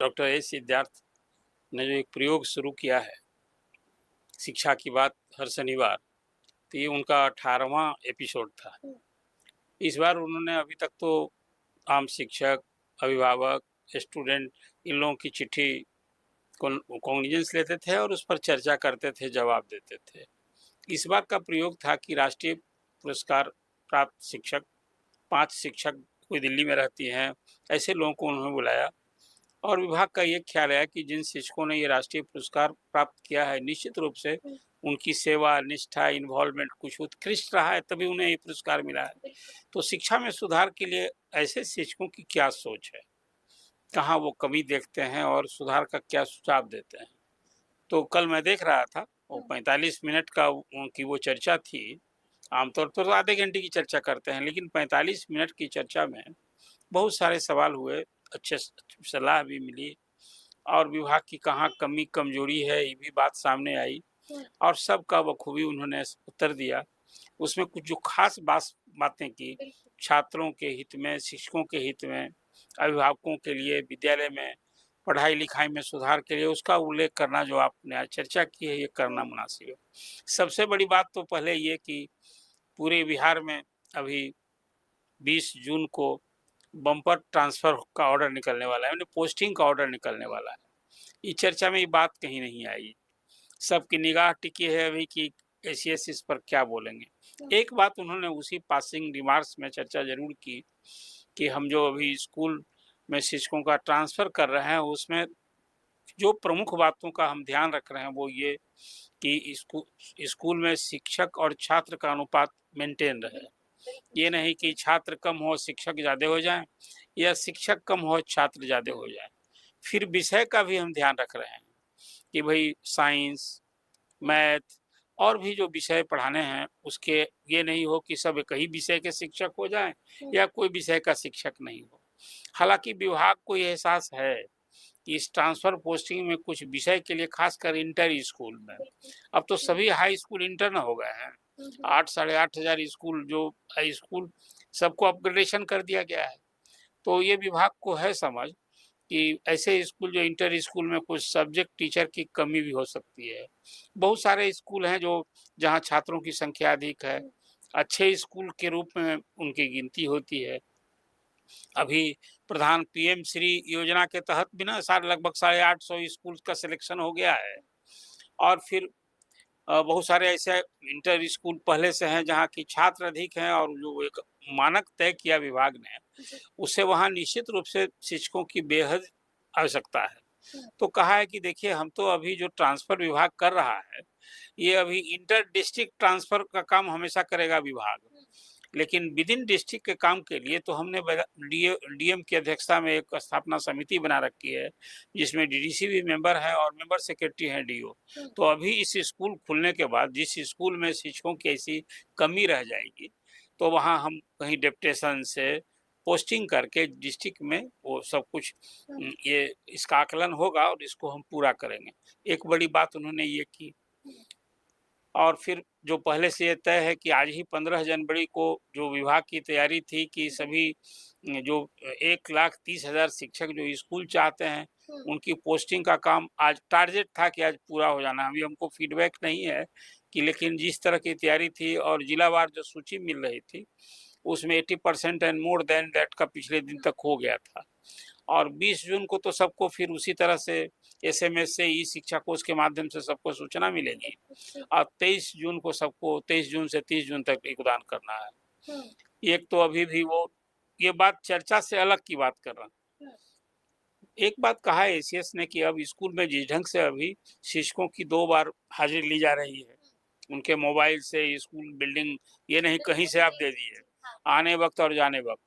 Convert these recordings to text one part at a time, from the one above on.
Doctor A Siddharth ने जो एक प्रयोग शुरू किया है, शिक्षा की बात हर शनिवार, तो ये उनका 18वां एपिसोड था। इस बार उन्होंने अभी तक तो आम शिक्षक, अभिभावक, स्टूडेंट इन लोगों की चिट्ठी कॉग्निजेंस लेते थे और उस पर चर्चा करते थे, जवाब देते थे। इस बार का प्रयोग था कि राष्ट्रीय पुरस्कार प्राप्त शिक्षक, 5 शिक्षक कोई दिल्ली में रहती हैं, ऐसे लोगों को उन्होंने बुलाया और विभाग का ये ख्याल है कि जिन शिक्षकों ने ये राष्ट्रीय पुरस्कार प्राप्त किया है, निश्चित रूप से उनकी सेवा, निष्ठा, इन्वॉल्वमेंट कुछ उत्कृष्ट रहा है, तभी उन्हें ये पुरस्कार मिला है। तो शिक्षा में सुधार के लिए ऐसे शिक्षकों की क्या सोच है, कहाँ वो कमी देखते हैं और सुधार का क्या सुझाव देते हैं। तो कल मैं देख रहा था, वो 45 मिनट का उनकी वो चर्चा थी। आमतौर पर तो आधे घंटे की चर्चा करते हैं, लेकिन 45 मिनट की चर्चा में बहुत सारे सवाल हुए, अच्छे सलाह भी मिली और विभाग की कहाँ कमी कमजोरी है ये भी बात सामने आई और सबका बखूबी उन्होंने उत्तर दिया। उसमें कुछ जो खास बातें की, छात्रों के हित में, शिक्षकों के हित में, अभिभावकों के लिए, विद्यालय में पढ़ाई लिखाई में सुधार के लिए, उसका उल्लेख करना जो आपने आज चर्चा की है, ये करना मुनासिब है। सबसे बड़ी बात तो पहले ये कि पूरे बिहार में अभी 20 जून को बम्पर ट्रांसफर का ऑर्डर निकलने वाला है, पोस्टिंग का ऑर्डर निकलने वाला है। इस चर्चा में ये बात कहीं नहीं आई। सबकी निगाह टिकी है अभी कि एसीएस इस पर क्या बोलेंगे। एक बात उन्होंने उसी पासिंग रिमार्क्स में चर्चा जरूर की कि हम जो अभी स्कूल में शिक्षकों का ट्रांसफर कर रहे हैं, उसमें जो प्रमुख बातों का हम ध्यान रख रहे हैं वो ये कि स्कूल में शिक्षक और छात्र का अनुपात मेंटेन रहे। ये नहीं कि छात्र कम हो शिक्षक ज़्यादा हो जाएं या शिक्षक कम हो छात्र ज़्यादा हो जाएं। फिर विषय का भी हम ध्यान रख रहे हैं कि भाई साइंस, मैथ और भी जो विषय पढ़ाने हैं उसके ये नहीं हो कि सब एक ही विषय के शिक्षक हो जाएं या कोई विषय का शिक्षक नहीं हो। हालांकि विभाग को ये एहसास है कि इस ट्रांसफर पोस्टिंग में कुछ विषय के लिए खासकर इंटर स्कूल में, अब तो सभी हाई स्कूल इंटर हो गए हैं, 8,500 स्कूल जो हाई स्कूल सबको अपग्रेडेशन कर दिया गया है। तो ये विभाग को है समझ कि ऐसे स्कूल जो इंटर स्कूल में कुछ सब्जेक्ट टीचर की कमी भी हो सकती है। बहुत सारे स्कूल हैं जो जहाँ छात्रों की संख्या अधिक है, अच्छे स्कूल के रूप में उनकी गिनती होती है। अभी प्रधान पीएम श्री योजना के तहत भी ना लगभग 850 स्कूल का सिलेक्शन हो गया है और फिर बहुत सारे ऐसे इंटर स्कूल पहले से हैं जहाँ की छात्र अधिक हैं और जो एक मानक तय किया विभाग ने, उससे वहाँ निश्चित रूप से शिक्षकों की बेहद आवश्यकता है। तो कहा है कि देखिए हम तो अभी जो ट्रांसफर विभाग कर रहा है, ये अभी इंटर डिस्ट्रिक्ट ट्रांसफर का काम हमेशा करेगा विभाग, लेकिन विद इन डिस्ट्रिक्ट के काम के लिए तो हमने डीएम की अध्यक्षता में एक स्थापना समिति बना रखी है जिसमें डीडीसी भी मेंबर है और मेंबर सेक्रेटरी हैं डीओ। तो अभी इस स्कूल खुलने के बाद जिस स्कूल में शिक्षकों की ऐसी कमी रह जाएगी तो वहाँ हम कहीं डेप्यूटेशन से पोस्टिंग करके डिस्ट्रिक्ट में वो सब कुछ ये इसका आकलन होगा और इसको हम पूरा करेंगे। एक बड़ी बात उन्होंने ये की और फिर जो पहले से ये तय है कि आज ही 15 जनवरी को जो विभाग की तैयारी थी कि सभी जो 1,30,000 शिक्षक जो स्कूल चाहते हैं उनकी पोस्टिंग का काम आज टारगेट था कि आज पूरा हो जाना। अभी हमको फीडबैक नहीं है कि, लेकिन जिस तरह की तैयारी थी और जिलावार जो सूची मिल रही थी उसमें 80% एंड मोर देन दैट का पिछले दिन तक हो गया था और 20 जून को तो सबको फिर उसी तरह से एसएमएस से ई शिक्षा कोष के माध्यम से सबको सूचना मिलेगी और 23 जून को सबको 23 जून से 30 जून तक योगदान करना है। एक तो अभी भी वो ये बात चर्चा से अलग की बात कर रहा हूँ। एक बात कहा है एसीएस ने कि अब स्कूल में जिस ढंग से अभी शिक्षकों की 2 बार हाजिरी ली जा रही है, उनके मोबाइल से स्कूल बिल्डिंग, ये नहीं कहीं से आप दे दिए, आने वक्त और जाने वक्त,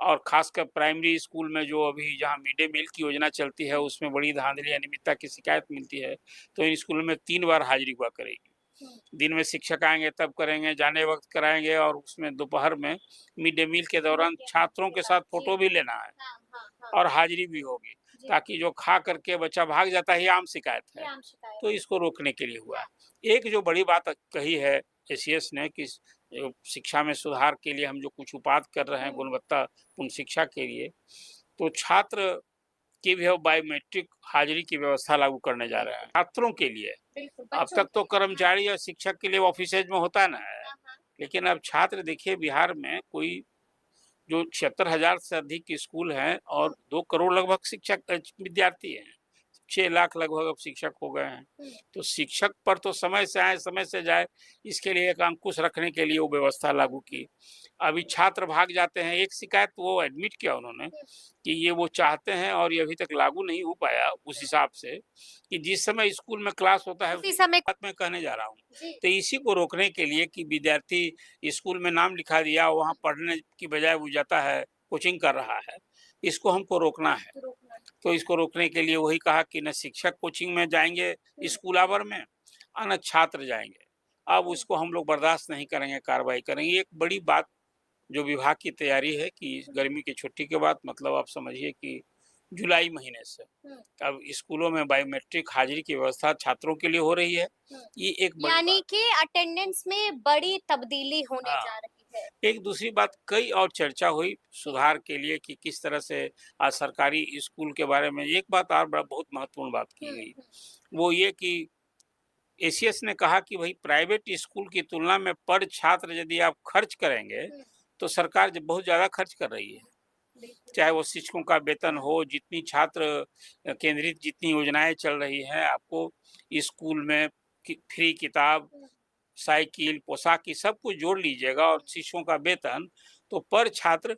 और खासकर प्राइमरी स्कूल में जो अभी जहाँ मिड डे मील की योजना चलती है उसमें बड़ी धांधली अनियमितता की शिकायत मिलती है, तो इन स्कूल में 3 बार हाजिरी हुआ करेगी। दिन में शिक्षक आएंगे तब करेंगे, जाने वक्त कराएंगे और उसमें दोपहर में मिड डे मील के दौरान छात्रों के साथ फोटो भी लेना है और हाजिरी भी होगी, ताकि जो खा करके बच्चा भाग जाता है, ये आम शिकायत है, तो इसको रोकने के लिए हुआ। एक जो बड़ी बात कही है एसीएस ने कि शिक्षा में सुधार के लिए हम जो कुछ उपाय कर रहे हैं गुणवत्तापूर्ण शिक्षा के लिए, तो छात्र कि भी बायोमेट्रिक हाजिरी की व्यवस्था लागू करने जा रहे हैं छात्रों के लिए। अब तक तो कर्मचारी या शिक्षक के लिए ऑफिसेज में होता ना है, लेकिन अब छात्र देखिए बिहार में कोई जो 76,000 से अधिक स्कूल हैं और 2 करोड़ लगभग शिक्षक विद्यार्थी हैं। 6 लाख लगभग अब शिक्षक हो गए हैं। तो शिक्षक पर तो समय से आए समय से जाए, इसके लिए एक अंकुश रखने के लिए वो व्यवस्था लागू की। अभी छात्र भाग जाते हैं, एक शिकायत वो एडमिट किया उन्होंने कि ये वो चाहते हैं और ये अभी तक लागू नहीं हो पाया उस हिसाब से कि जिस समय स्कूल में क्लास होता है उसी समय बात मैं कहने जा रहा हूँ। तो इसी को रोकने के लिए कि विद्यार्थी स्कूल में नाम लिखा दिया, वहाँ पढ़ने की बजाय वो जाता है, कोचिंग कर रहा है, इसको हमको रोकना है। तो इसको रोकने के लिए वही कहा कि न शिक्षक कोचिंग में जाएंगे स्कूल आवर में और न छात्र जाएंगे। अब उसको हम लोग बर्दाश्त नहीं करेंगे, कार्रवाई करेंगे। एक बड़ी बात जो विभाग की तैयारी है कि गर्मी की छुट्टी के बाद मतलब आप समझिए कि जुलाई महीने से अब स्कूलों में बायोमेट्रिक हाजिरी की व्यवस्था छात्रों के लिए हो रही है। ये एक बड़ी यानी बात कि अटेंडेंस में बड़ी तब्दीली होने हाँ। जा रही है। एक दूसरी बात कई और चर्चा हुई सुधार के लिए कि किस तरह से सरकारी स्कूल के बारे में एक बात और बहुत महत्वपूर्ण बात की गई, वो ये कि एसीएस ने कहा कि भाई प्राइवेट स्कूल की तुलना में पर छात्र यदि आप खर्च करेंगे तो सरकार जब बहुत ज़्यादा खर्च कर रही है, चाहे वो शिक्षकों का वेतन हो, जितनी छात्र केंद्रित जितनी योजनाएं चल रही हैं, आपको स्कूल में फ्री किताब, साइकिल, पोशाक की सब कुछ जोड़ लीजिएगा और शिक्षकों का वेतन, तो पर छात्र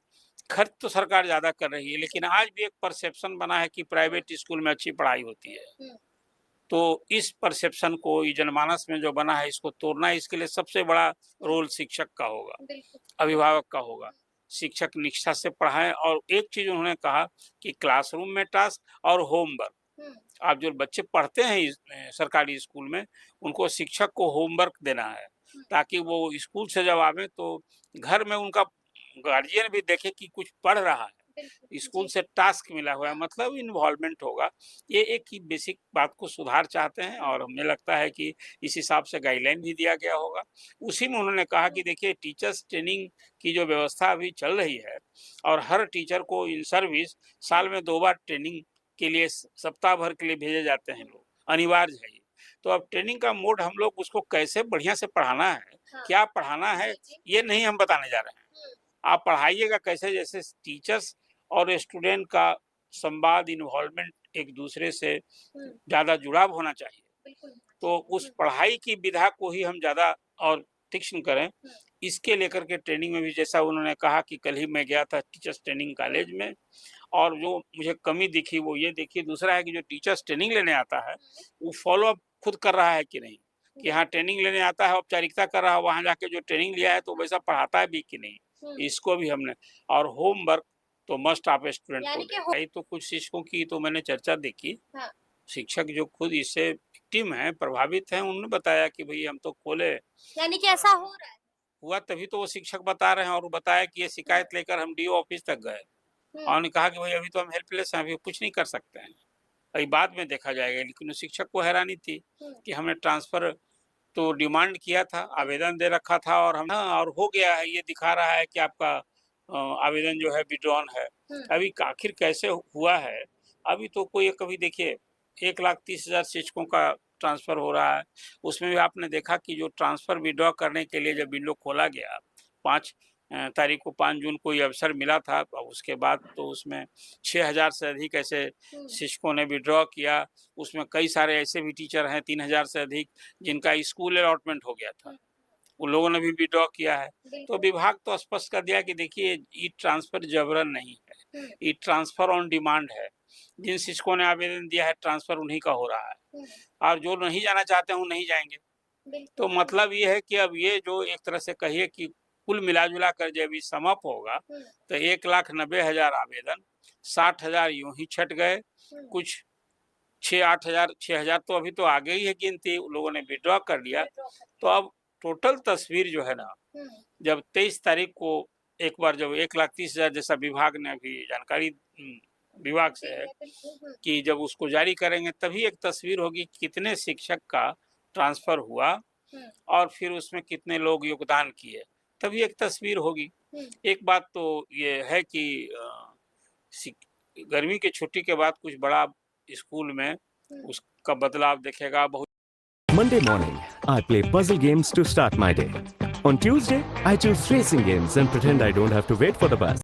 खर्च तो सरकार ज़्यादा कर रही है, लेकिन आज भी एक परसेप्शन बना है कि प्राइवेट स्कूल में अच्छी पढ़ाई होती है। तो इस परसेप्शन को ये जनमानस में जो बना है इसको तोड़ना, इसके लिए सबसे बड़ा रोल शिक्षक का होगा, अभिभावक का होगा। शिक्षक निष्ठा से पढ़ाएं और एक चीज उन्होंने कहा कि क्लासरूम में टास्क और होमवर्क, आप जो बच्चे पढ़ते हैं सरकारी स्कूल में उनको शिक्षक को होमवर्क देना है ताकि वो स्कूल से जब आवे तो घर में उनका गार्जियन भी देखे कि कुछ पढ़ रहा है, स्कूल से टास्क मिला हुआ है, मतलब इन्वॉल्वमेंट होगा। ये एक ही बेसिक बात को सुधार चाहते हैं और हमें लगता है कि इस हिसाब से गाइडलाइन भी दिया गया होगा। उसी में उन्होंने कहा कि देखिए टीचर्स ट्रेनिंग की जो व्यवस्था अभी चल रही है और हर टीचर को इन सर्विस साल में 2 बार ट्रेनिंग के लिए सप्ताह भर के लिए भेजे जाते हैं लोग, अनिवार्य है ये। तो अब ट्रेनिंग का मोड हम लोग उसको कैसे बढ़िया से पढ़ाना है, क्या पढ़ाना है, ये नहीं हम बताने जा रहे हैं। आप पढ़ाइएगा कैसे, जैसे टीचर्स और स्टूडेंट का संवाद, इन्वॉल्वमेंट एक दूसरे से ज़्यादा जुड़ाव होना चाहिए। तो उस पढ़ाई की विधा को ही हम ज़्यादा और तीक्ष्ण करें, इसके लेकर के ट्रेनिंग में भी जैसा उन्होंने कहा कि कल ही मैं गया था टीचर्स ट्रेनिंग कॉलेज में और जो मुझे कमी दिखी वो ये देखी, दूसरा है कि जो टीचर्स ट्रेनिंग लेने आता है वो फॉलो अप खुद कर रहा है कि नहीं, कि हाँ ट्रेनिंग लेने आता है औपचारिकता कर रहा है, वहाँ जाके जो ट्रेनिंग लिया है तो वैसा पढ़ाता है भी कि नहीं, इसको भी हमने। और होमवर्क तो मस्ट आप स्टूडेंट को दें। तो कुछ शिक्षकों की तो मैंने चर्चा देखी, शिक्षक जो खुद इससे विक्टिम है, प्रभावित हैं, उन्होंने बताया कि भाई हम तो खोले, यानी कि ऐसा हो रहा है। हुआ तभी तो वो शिक्षक बता रहे हैं और वो बताया कि ये शिकायत लेकर हम डीओ ऑफिस तक गए और उन्होंने कहा कि भाई अभी तो हम हेल्पलेस हैं, अभी कुछ नहीं कर सकते हैं, अभी बाद में देखा जाएगा। लेकिन उस शिक्षक को हैरानी थी कि हमने ट्रांसफर तो डिमांड किया था, आवेदन दे रखा था और हम और हो गया है, ये दिखा रहा है कि आपका आवेदन जो है विड्रॉन है। अभी आखिर कैसे हुआ है, अभी तो कोई कभी देखिए 1,30,000 शिक्षकों का ट्रांसफर हो रहा है, उसमें भी आपने देखा कि जो ट्रांसफर विड्रॉ करने के लिए जब विंडो खोला गया 5 तारीख को 5 जून को ये अवसर मिला था, और उसके बाद तो उसमें 6,000 से अधिक ऐसे शिक्षकों ने विड्रॉ किया। उसमें कई सारे ऐसे भी टीचर हैं 3,000 से अधिक जिनका स्कूल अलॉटमेंट हो गया था, उन लोगों ने भी विड्रॉ किया है। तो विभाग तो स्पष्ट कर दिया कि देखिए ई ट्रांसफर जबरन नहीं है, ई ट्रांसफर ऑन डिमांड है। जिन शिक्षकों ने आवेदन दिया है ट्रांसफर उन्हीं का हो रहा है और जो नहीं जाना चाहते हैं वो नहीं जाएंगे। तो मतलब ये है कि अब ये जो एक तरह से कहिए कि कुल मिला जुला कर जब ये समाप्त होगा तो 1,90,000 आवेदन, 60,000 यूं ही छट गए, कुछ 6,000 तो अभी तो आगे ही है गिनती, लोगों ने विड्रॉ कर लिया। तो अब टोटल तस्वीर जो है ना, जब 23 तारीख को एक बार जब 1,30,000 जैसा विभाग ने अभी जानकारी विभाग से है कि जब उसको जारी करेंगे तभी एक तस्वीर होगी कितने शिक्षक का ट्रांसफर हुआ और फिर उसमें कितने लोग योगदान किए, तभी एक तस्वीर होगी। एक बात तो ये है कि गर्मी की छुट्टी के बाद कुछ बड़ा स्कूल में उसका बदलाव देखेगा। बहुत Monday morning, I play puzzle games to start my day. On Tuesday, I choose racing games and pretend I don't have to wait for the bus.